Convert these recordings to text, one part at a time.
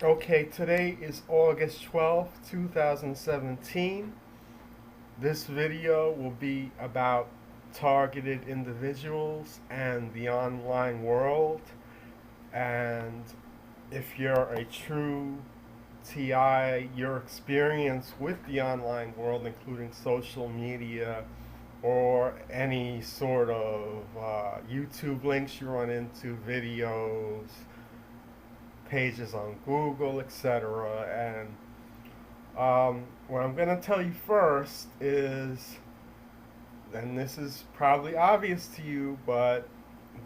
Okay, today is August 12th, 2017. This video will be about targeted individuals and the online world. And if you're a true TI, your experience with the online world, including social media or any sort of YouTube links you run into, videos, pages on Google, etc. And what I'm going to tell you first is, and this is probably obvious to you, but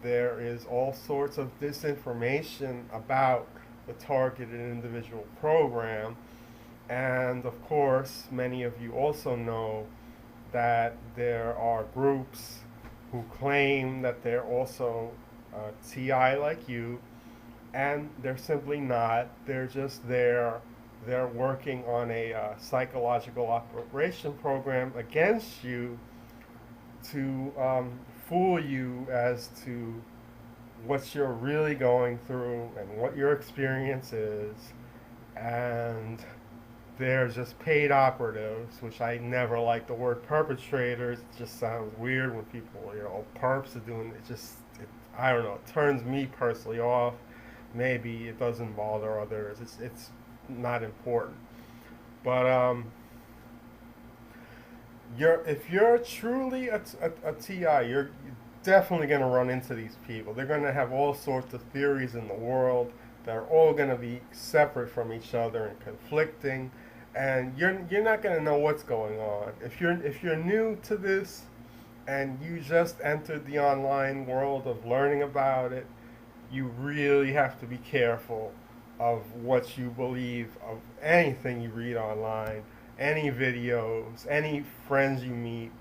there is all sorts of disinformation about the targeted individual program. And of course, many of you also know that there are groups who claim that they're also TI like you, and they're simply not. They're just there. They're working on a psychological operation program against you to fool you as to what you're really going through and what your experience is. And they're just paid operatives, which I never like the word perpetrators. It just sounds weird when people, perps are doing it. I don't know, it turns me personally off. Maybe it doesn't bother others. It's not important. But if you're truly a TI, you're definitely going to run into these people. They're going to have all sorts of theories in the world that are all going to be separate from each other and conflicting, and you're not going to know what's going on. If you're new to this and you just entered the online world of learning about it, you really have to be careful of what you believe of anything you read online, any videos, any friends you meet.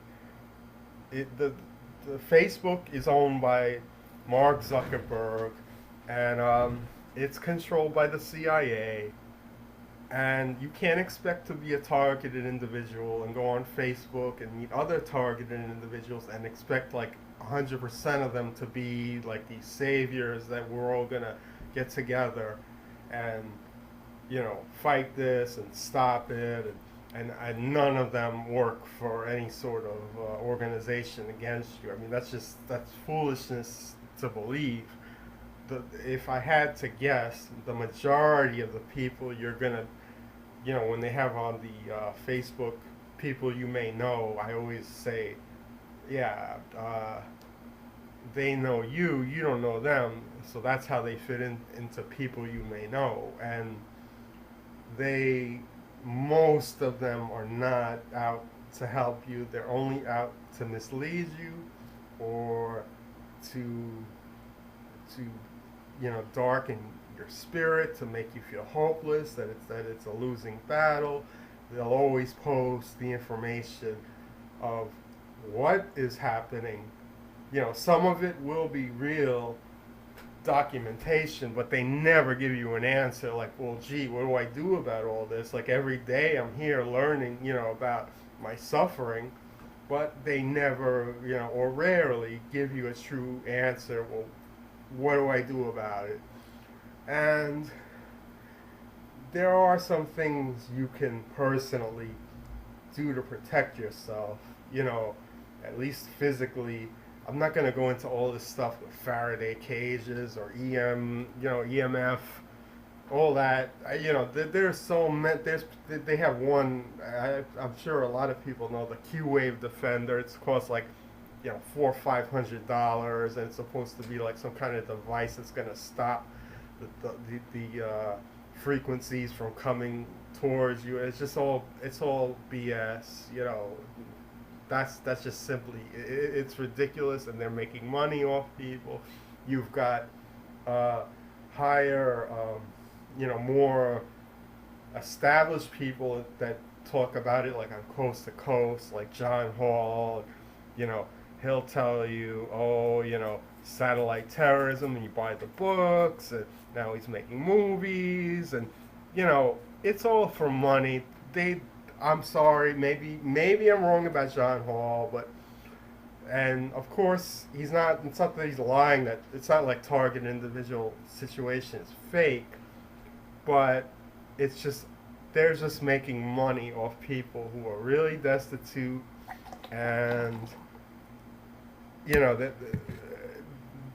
It, the Facebook is owned by Mark Zuckerberg, and it's controlled by the CIA. And you can't expect to be a targeted individual and go on Facebook and meet other targeted individuals and expect like 100% of them to be like these saviors that we're all gonna get together and fight this and stop it, and none of them work for any sort of organization against you. I mean, that's foolishness to believe. If I had to guess, the majority of the people you're gonna, when they have on the Facebook people you may know, I always say, yeah, they know you, you don't know them, so that's how they fit into people you may know. And they, most of them are not out to help you. They're only out to mislead you or to to darken your spirit, to make you feel hopeless, that it's a losing battle. They'll always post the information of what is happening. Some of it will be real documentation, but they never give you an answer like, well, gee, what do I do about all this? Like every day I'm here learning, about my suffering, but they never, or rarely give you a true answer. Well, what do I do about it? And there are some things you can personally do to protect yourself, at least physically. I'm not going to go into all this stuff with Faraday cages or EMF, all that. There's so many. They have one. I'm sure a lot of people know the Q-Wave Defender. It's cost like, $400 or $500, and it's supposed to be like some kind of device that's going to stop the frequencies from coming towards you. It's all BS. That's just simply, it's ridiculous, and they're making money off people. You've got higher, more established people that talk about it, like on Coast to Coast, like John Hall. You know, he'll tell you, oh, satellite terrorism, and you buy the books, and now he's making movies, and it's all for money. I'm sorry, maybe I'm wrong about John Hall, but, and of course he's not. It's not that he's lying. That it's not like target individual situation is fake, but it's just they're just making money off people who are really destitute, and that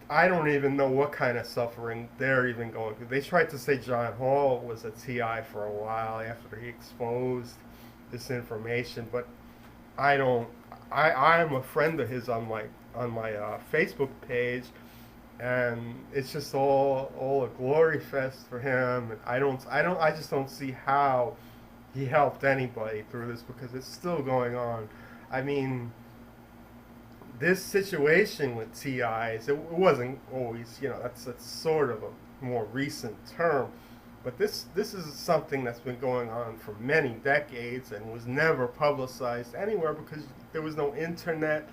I don't even know what kind of suffering they're even going through. They tried to say John Hall was a TI for a while after he exposed this information, but I don't. I'm a friend of his on my Facebook page, and it's just all a glory fest for him. And I just don't see how he helped anybody through this because it's still going on. I mean, this situation with TIs, it wasn't always, that's sort of a more recent term, but this is something that's been going on for many decades and was never publicized anywhere because there was no internet,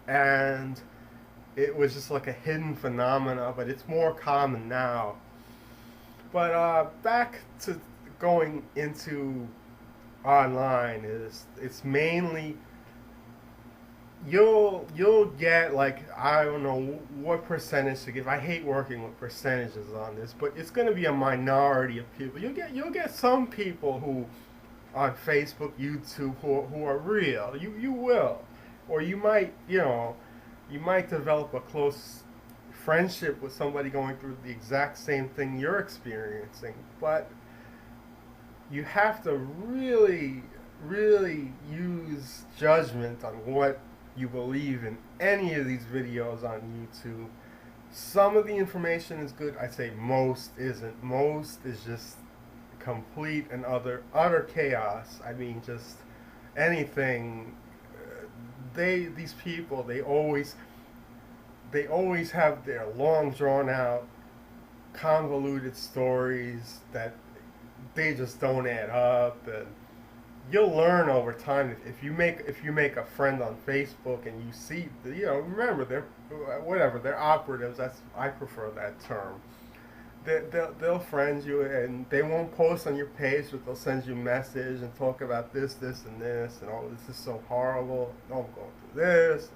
and it was just like a hidden phenomena, but it's more common now. But back to going into online, it's mainly you'll get, like, I don't know what percentage to give. I hate working with percentages on this, but it's going to be a minority of people. You'll get some people who on Facebook, YouTube, who are real. You will, or you might develop a close friendship with somebody going through the exact same thing you're experiencing, but you have to really, really use judgment on what you believe in any of these videos on YouTube. Some of the information is good. I say most isn't. Most is just complete and utter chaos. I mean, just anything. These people, they always have their long drawn out convoluted stories that they just don't add up, and you'll learn over time if you make a friend on Facebook and you see, remember, they're operatives. I prefer that term. They'll friend you, and they won't post on your page, but they'll send you a message and talk about this, and this, and oh, this is so horrible. Oh, I'm going through this,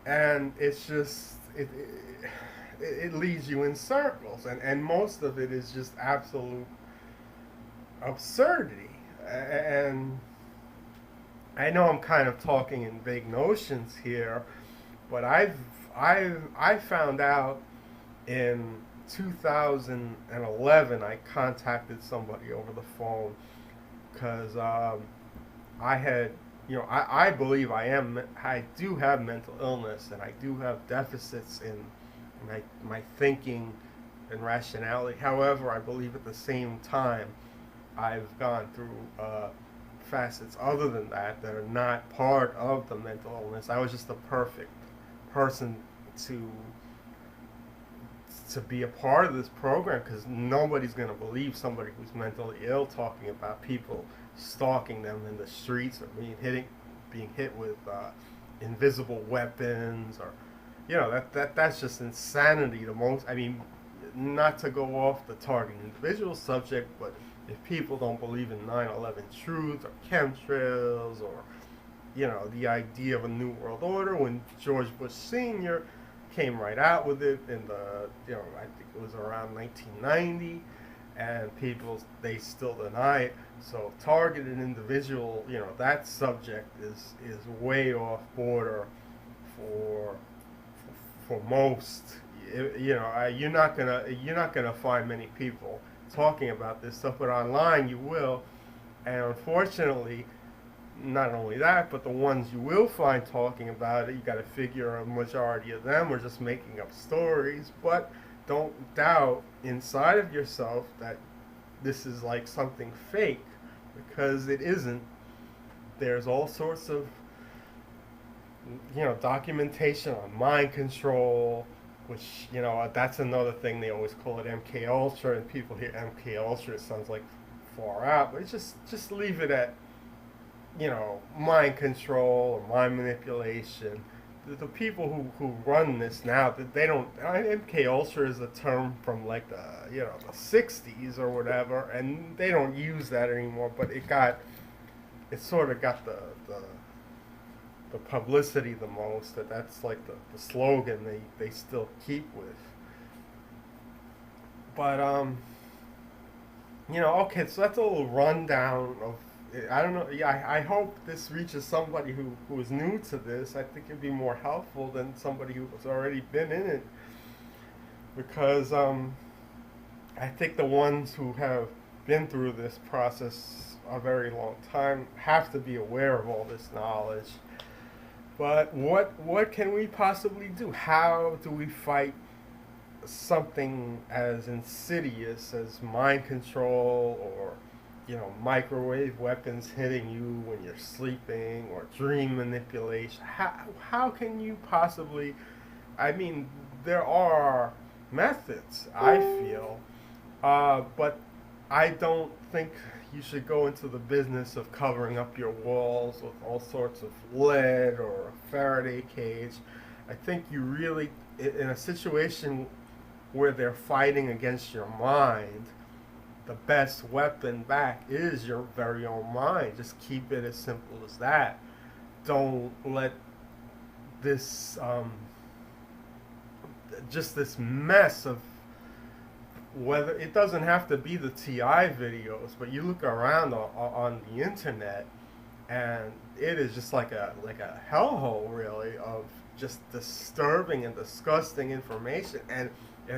and it's just it leads you in circles, and most of it is just absolute absurdity. And I know I'm kind of talking in vague notions here, but I found out in 2011. I contacted somebody over the phone because I had, I believe I do have mental illness, and I do have deficits in my thinking and rationality. However, I believe at the same time I've gone through facets other than that are not part of the mental illness. I was just the perfect person to be a part of this program, because nobody's going to believe somebody who's mentally ill talking about people stalking them in the streets, or being hit with invisible weapons, or that's just insanity. I mean, not to go off the target individual subject, but if people don't believe in 9/11 truth or chemtrails, or the idea of a new world order, when George Bush Sr. came right out with it in the I think it was around 1990, and they still deny it. So targeted individual, that subject is way off border for most. You're not gonna find many people talking about this stuff, but online you will. And unfortunately, not only that, but the ones you will find talking about it, you got to figure a majority of them are just making up stories. But don't doubt inside of yourself that this is like something fake, because it isn't. There's all sorts of documentation on mind control, which that's another thing. They always call it MK Ultra, and people hear MK Ultra, it sounds like far out, but it's just leave it at mind control or mind manipulation. The people who run this now, that they don't. MK Ultra is a term from like the 60s or whatever, and they don't use that anymore. But it sort of got the publicity the most. That's like the slogan they still keep with. But Okay, so that's a little rundown of. I don't know. Yeah, I hope this reaches somebody who is new to this. I think it'd be more helpful than somebody who's already been in it, because I think the ones who have been through this process a very long time have to be aware of all this knowledge. But what can we possibly do? How do we fight something as insidious as mind control, or microwave weapons hitting you when you're sleeping, or dream manipulation? How can you possibly, I mean, there are methods, I feel, but I don't think you should go into the business of covering up your walls with all sorts of lead or a Faraday cage. I think you really, in a situation where they're fighting against your mind, the best weapon back is your very own mind. Just keep it as simple as that. Don't let this, just this mess of, whether it doesn't have to be the TI videos, but you look around on the internet, and it is just like a hellhole, really, of just disturbing and disgusting information. And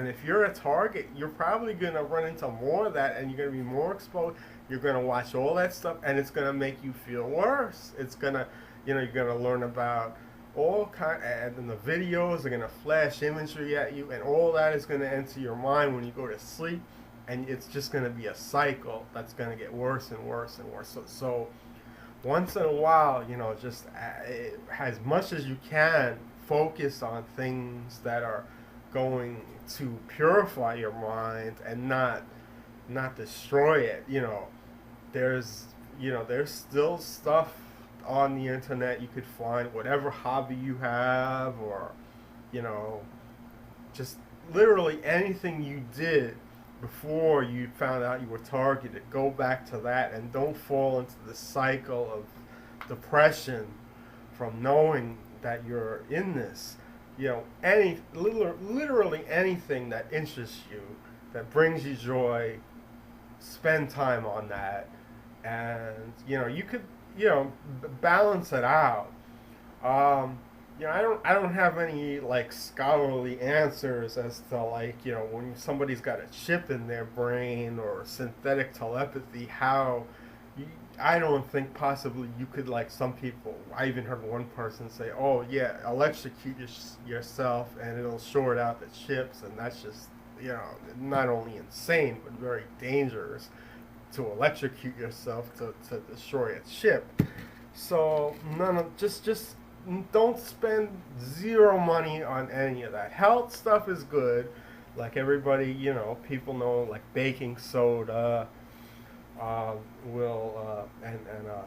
if you're a target, you're probably gonna run into more of that, and you're gonna be more exposed. You're gonna watch all that stuff, and it's gonna make you feel worse. It's gonna, you're gonna learn about all kind, and then the videos are gonna flash imagery at you, and all that is gonna enter your mind when you go to sleep, and it's just gonna be a cycle that's gonna get worse and worse and worse. So once in a while, just as much as you can, focus on things that are going to purify your mind and not destroy it. There's there's still stuff on the internet you could find, whatever hobby you have, or you know just literally anything you did before you found out you were targeted. Go back to that, and don't fall into the cycle of depression from knowing that you're in this. Literally anything that interests you, that brings you joy, spend time on that. And you could balance it out. I don't have any like scholarly answers as to, like, when somebody's got a chip in their brain or synthetic telepathy, how you, I don't think possibly you could, like some people. I even heard one person say, "Oh yeah, electrocute yourself and it'll short out the chips," and that's just not only insane but very dangerous to electrocute yourself to destroy a chip. So none of just don't spend zero money on any of that. Health stuff is good, like everybody, people know, like baking soda, will and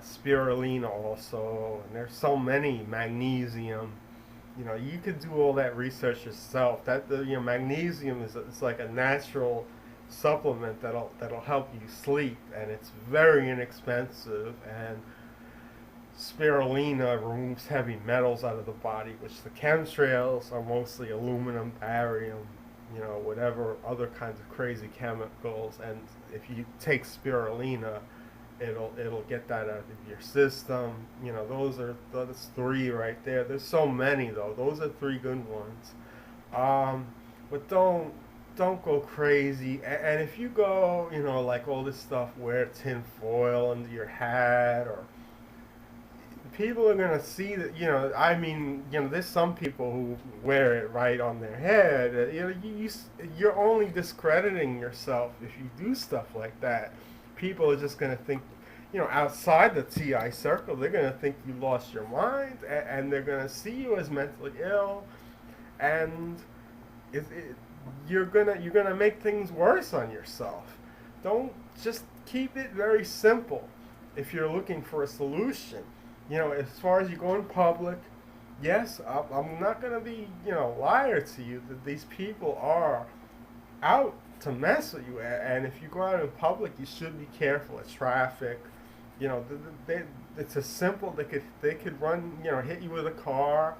spirulina also, and there's so many, magnesium. You could do all that research yourself. That the magnesium is, it's like a natural supplement that'll help you sleep, and it's very inexpensive. And spirulina removes heavy metals out of the body, which the chemtrails are mostly aluminum, barium, whatever other kinds of crazy chemicals. And if you take spirulina, it'll get that out of your system. Those three right there. There's so many though. Those are three good ones. But don't go crazy. And if you go, like all this stuff, wear tin foil under your hat, or people are gonna see that. I mean, there's some people who wear it right on their head. You're only discrediting yourself if you do stuff like that. People are just gonna think, outside the TI circle, they're gonna think you lost your mind, and they're gonna see you as mentally ill, and it, you're gonna make things worse on yourself. Don't, just keep it very simple. If you're looking for a solution, as far as you go in public, yes, I'm not gonna be liar to you that these people are out to mess with you. And if you go out in public, you should be careful of traffic. They, it's a simple. They could run, hit you with a car,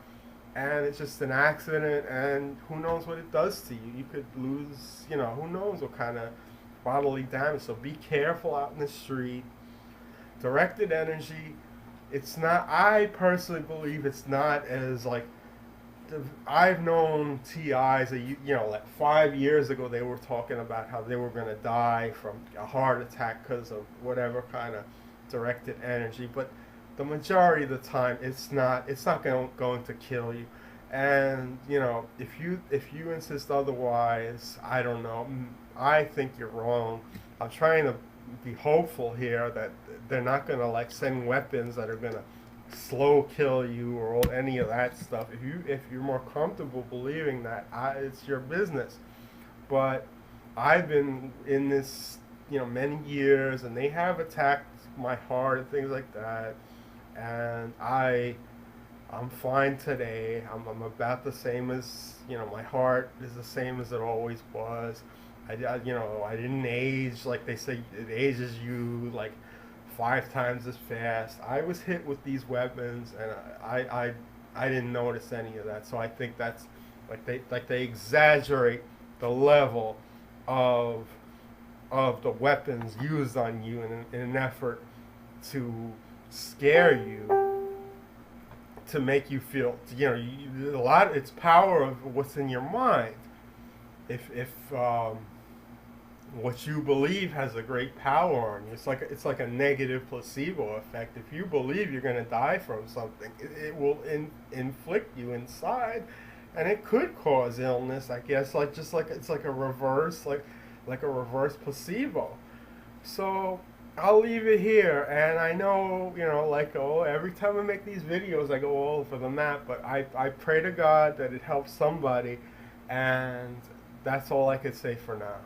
and it's just an accident, and who knows what it does to you. You could lose, who knows what kind of bodily damage. So be careful out in the street. Directed energy, it's not. I personally believe it's not as like. I've known TIs that like 5 years ago they were talking about how they were going to die from a heart attack because of whatever kind of directed energy, but the majority of the time it's not going to kill you. And if you insist otherwise, I don't know. I think you're wrong. I'm trying to be hopeful here that they're not going to like send weapons that are going to slow kill you or any of that stuff. If you're more comfortable believing that, it's your business. But I've been in this many years, and they have attacked my heart and things like that, and I'm fine today. I'm about the same as my heart is the same as it always was. I didn't age like they say it ages you like 5 times as fast. I was hit with these weapons, and I didn't notice any of that. So I think that's they exaggerate the level of the weapons used on you in an effort to scare you, to make you feel a lot. It's power of what's in your mind. If what you believe has a great power on you. It's like a negative placebo effect. If you believe you're going to die from something, it will inflict you inside, and it could cause illness. I guess it's like a reverse like a reverse placebo. So I'll leave it here. And I know every time I make these videos, I go all over the map. But I pray to God that it helps somebody, and that's all I could say for now.